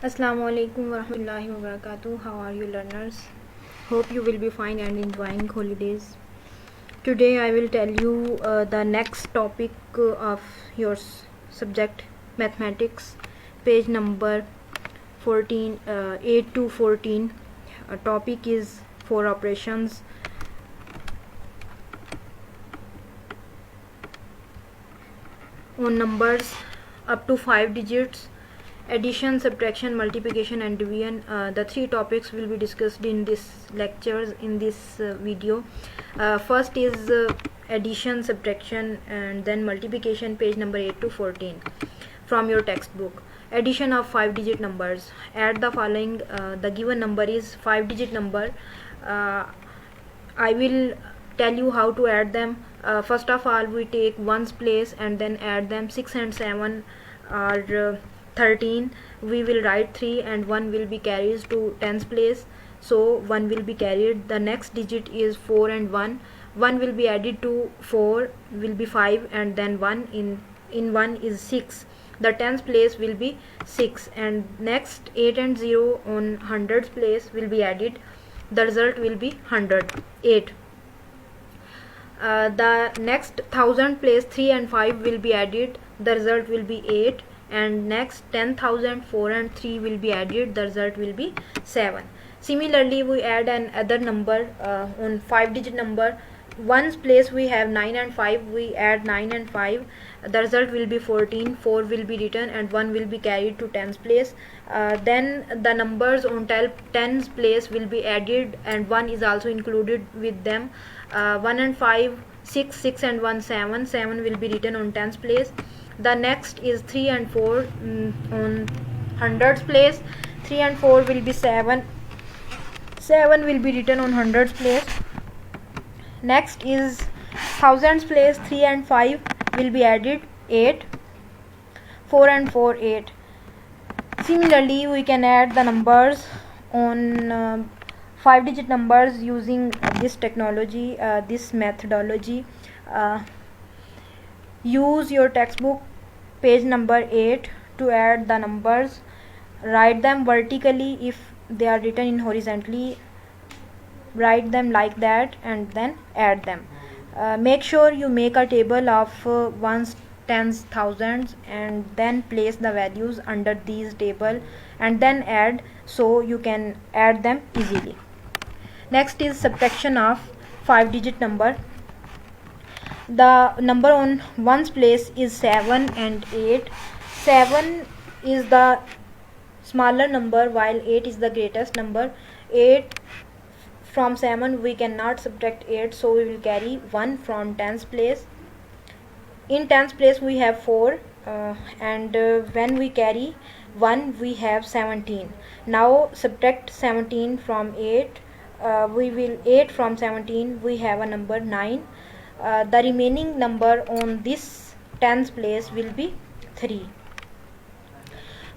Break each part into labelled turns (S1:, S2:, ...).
S1: Assalamualaikum warahmatullahi wabarakatuh. How are you learners? Hope you will be fine and enjoying holidays. Today I will tell you the next topic of your subject mathematics, page number 14, 8 to 14. Topic is for operations. On numbers up to 5 digits, addition, subtraction, multiplication and division. The three topics will be discussed in this lectures, in this video. First is addition, subtraction and then multiplication, page number 8 to 14 from your textbook. Addition of 5 digit numbers. Add the following. The given number is 5 digit number. I will tell you how to add them. First of all, we take ones place and then add them. 6 and 7 are 13. We will write 3 and 1 will be carried to tens place, so 1 will be carried. The next digit is 4 and 1. 1 will be added to 4, will be 5, and then 1 in 1 is 6. The tens place will be 6, and next 8 and 0 on hundreds place will be added. The result will be 108. The next thousand place 3 and 5 will be added. The result will be 8, and next 10,000 4 and 3 will be added. The result will be 7. Similarly, we add another number on 5 digit number. Ones place we have 9 and 5. We add 9 and 5. The result will be 14. 4 will be written and 1 will be carried to tens place. Then the numbers on tens place will be added and 1 is also included with them. 1 and 5 6, 6 and 1 7. 7 will be written on tens place. The next is 3 and 4 on hundreds place. 3 and 4 will be 7. 7 will be written on hundreds place. Next is thousands place. 3 and 5 will be added. 8. 4 and 4 8. Similarly, we can add the numbers on 5 digit numbers using this technology, this methodology. Use your textbook, page number 8, to add the numbers. Write them vertically. If they are written in horizontally, write them like that and then add them. Make sure you make a table of ones, tens, thousands, and then place the values under these table and then add, so you can add them easily. Next is subtraction of 5 digit number. The number on ones place is 7 and 8. 7 is the smaller number while 8 is the greatest number. 8 from 7 we cannot subtract 8, so we will carry 1 from tens place. In tens place we have 4 and when we carry 1 we have 17. Now subtract 17 from 8. We will 8 from 17 we have a number 9. The remaining number on this tens place will be 3.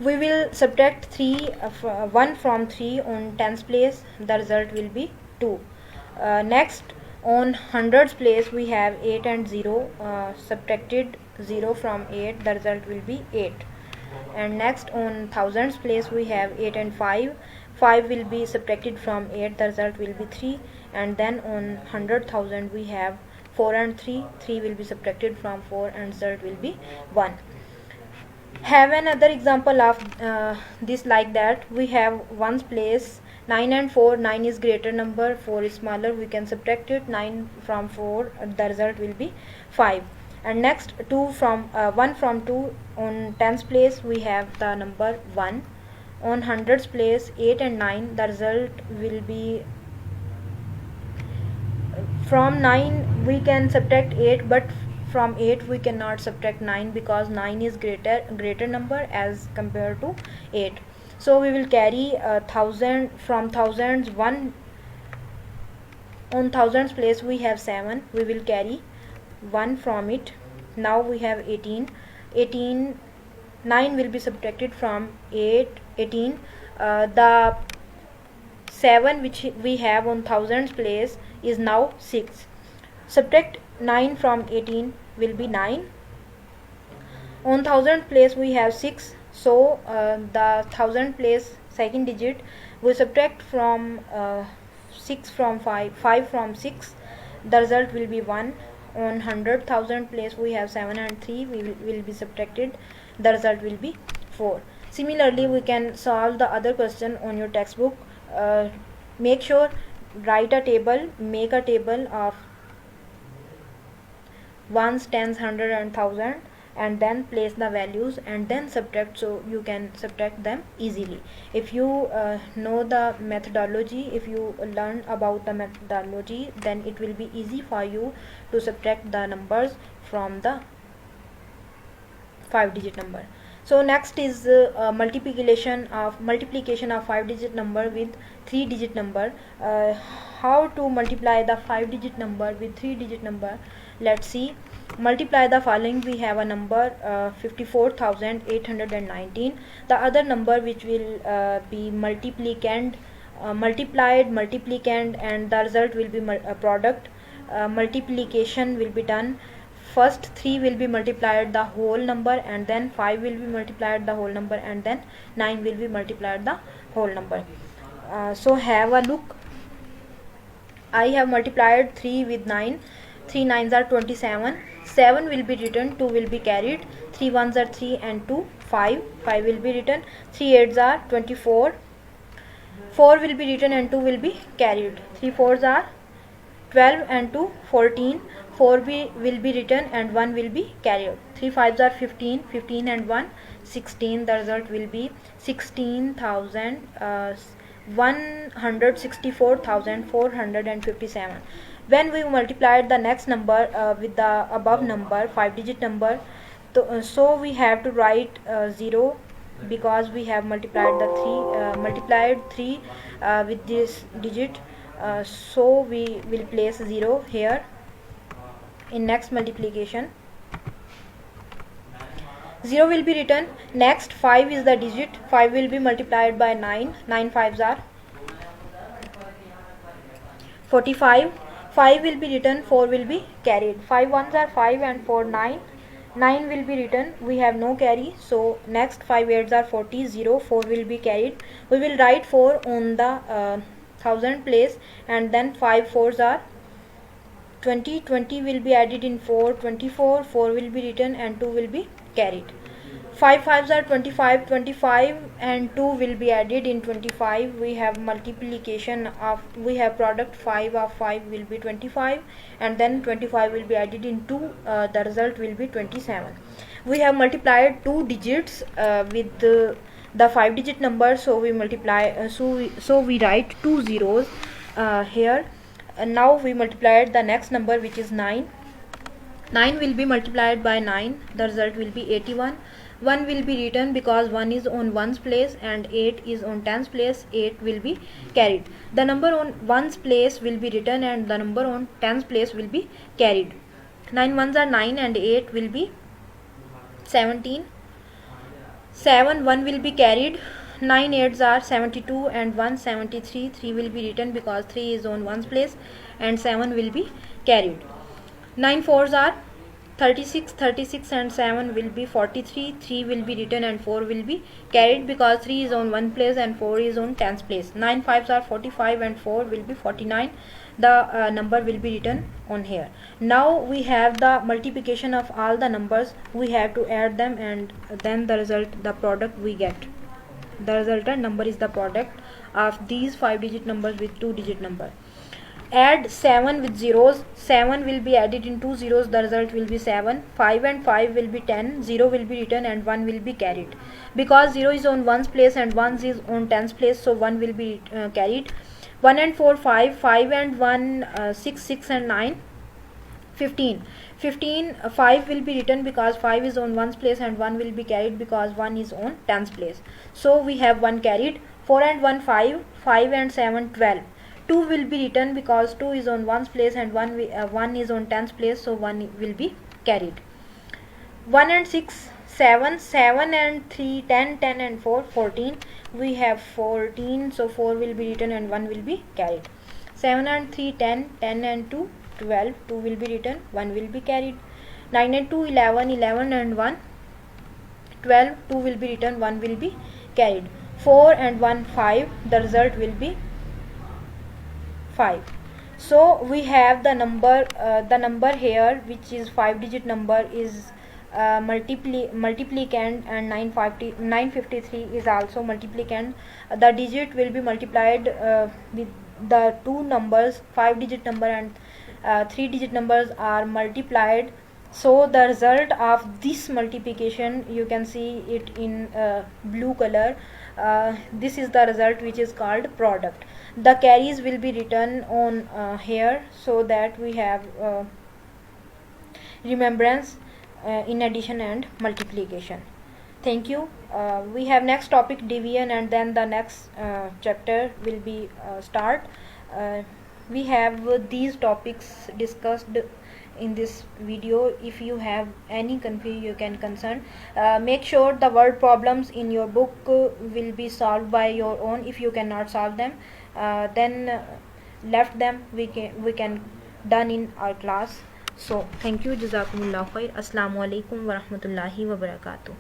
S1: We will subtract 1 from 3 on tens place. The result will be 2. Next on hundreds place we have 8 and 0. Subtracted 0 from 8. The result will be 8. And next on thousands place we have 8 and 5. 5 will be subtracted from 8. The result will be 3. And then on 100,000 we have 4 and 3. 3 will be subtracted from 4 and result will be 1. Have another example of this like that. We have ones place 9 and 4. 9 is greater number, 4 is smaller. We can subtract it. 9 from 4. The result will be 5. And next 1 from 2 on tens place we have the number 1. On hundreds place 8 and 9. The result will be, from 9 we can subtract 8, but from 8 we cannot subtract 9 because 9 is greater number as compared to 8. So we will carry 1000 from thousands. 1 on thousands place we have 7. We will carry 1 from it. Now we have 18. 9 will be subtracted from 18. The 7 which we have on thousands place is now 6. Subtract 9 from 18 will be 9. On thousand place we have 6, So the thousand place second digit, we subtract from 6 from 5, 5 from 6, the result will be 1. On 100,000 place we have 7 and 3, will be subtracted, the result will be 4. Similarly, we can solve the other question on your textbook. Make sure write a table, make a table of ones, tens, hundred and thousand, and then place the values and then subtract, so you can subtract them easily. If you know the methodology, if you learn about the methodology, then it will be easy for you to subtract the numbers from the 5-digit number. So next is multiplication of 5-digit number with 3-digit number. How to multiply the 5-digit number with 3-digit number? Let's see. Multiply the following. We have a number 54,819. The other number which will be multiplied, multiplicand, and the result will be product. Multiplication will be done. First 3 will be multiplied the whole number, and then 5 will be multiplied the whole number, and then 9 will be multiplied the whole number. So have a look. I have multiplied 3 with 9. 3 9s are 27. 7 will be written, 2 will be carried. 3 1s are 3 and 2 5. 5 will be written. 3 8s are 24. 4 will be written and 2 will be carried. 3 4s are 12 and 2 14. 4 will be written and 1 will be carried. 3 5s are 15. 15 and 1 16. The result will be 164,457. When we multiplied the next number with the above number, 5-digit number, so we have to write 0, because we have multiplied the 3 with this digit. So we will place 0 here in next multiplication. 0 will be written. Next 5 is the digit. 5 will be multiplied by 9. 9 5s are 45. 5 will be written. 4 will be carried. 5 1s are 5 and 4 9. 9 will be written. We have no carry, so next 5 8s are 40. 0 4 will be carried. We will write 4 on the thousand place, and then 5 4s are 20. 20 will be added in 4. 24. 4 will be written and 2 will be carried. 5 5s are 25. 25 and 2 will be added in 25. We have multiplication of, we have product 5 of 5 will be 25, and then 25 will be added in 2. The result will be 27. We have multiplied 2 digits with the 5-digit number, so we multiply, so we write 2 zeros here. And now we multiplied the next number, which is 9. 9 will be multiplied by 9. The result will be 81. 1 will be written because 1 is on 1's place and 8 is on 10's place. 8 will be carried. The number on 1's place will be written and the number on 10's place will be carried. 9 1s are 9 and 8 will be 17. 7 1 will be carried. 9 8s are 72 and 1 73. 3 will be written because 3 is on 1's place, and 7 will be carried. 9 4s are 36. 36 and 7 will be 43. 3 will be written and 4 will be carried because 3 is on 1 place and 4 is on 10's place. 9 5s are 45 and 4 will be 49. The number will be written on here. Now we have the multiplication of all the numbers. We have to add them, and then the result, the product we get. The resultant number is the product of these 5-digit numbers with 2-digit number. Add 7 with zeros. 7 will be added in 2 zeros. The result will be 7. 5 and 5 will be 10. 0 will be written and 1 will be carried. Because 0 is on 1's place and 1 is on 10's place, so 1 will be carried. 1 and 4 5. 5 and 1 6. 6 and 9 15. 15 5 will be written because 5 is on 1's place and 1 will be carried because 1 is on 10's place. So we have 1 carried. 4 and 1 5. 5 and 7 12. 2 will be written because 2 is on 1's place and 1 is on 10's place, so 1 will be carried. 1 and 6 7. 7 and 3 10. 10 and 4 14. We have 14, so 4 will be written and 1 will be carried. 7 and 3 10. 10 and 2 12. 2 will be written, 1 will be carried. 9 and 2 11. 11 and 1 12, 2 will be written, 1 will be carried. 4 and 1 5, the result will be 5. So we have the number here, which is 5 digit number, is multiplicand, and 953 is also multiplicand. The digit will be multiplied with the two numbers, 5 digit number and 3 digit numbers are multiplied. So the result of this multiplication, you can see it in blue color. This is the result, which is called product. The carries will be written on here, so that we have remembrance in addition and multiplication. Thank you. We have next topic, division, and then the next chapter will be start. We have these topics discussed in this video. If you have any confusion, you can concern. Make sure the word problems in your book will be solved by your own. If you cannot solve them, then left them, we can done in our class. So thank you. Jazakumullah khair. Assalamu alaikum wa rahmatullahi wa barakatuh.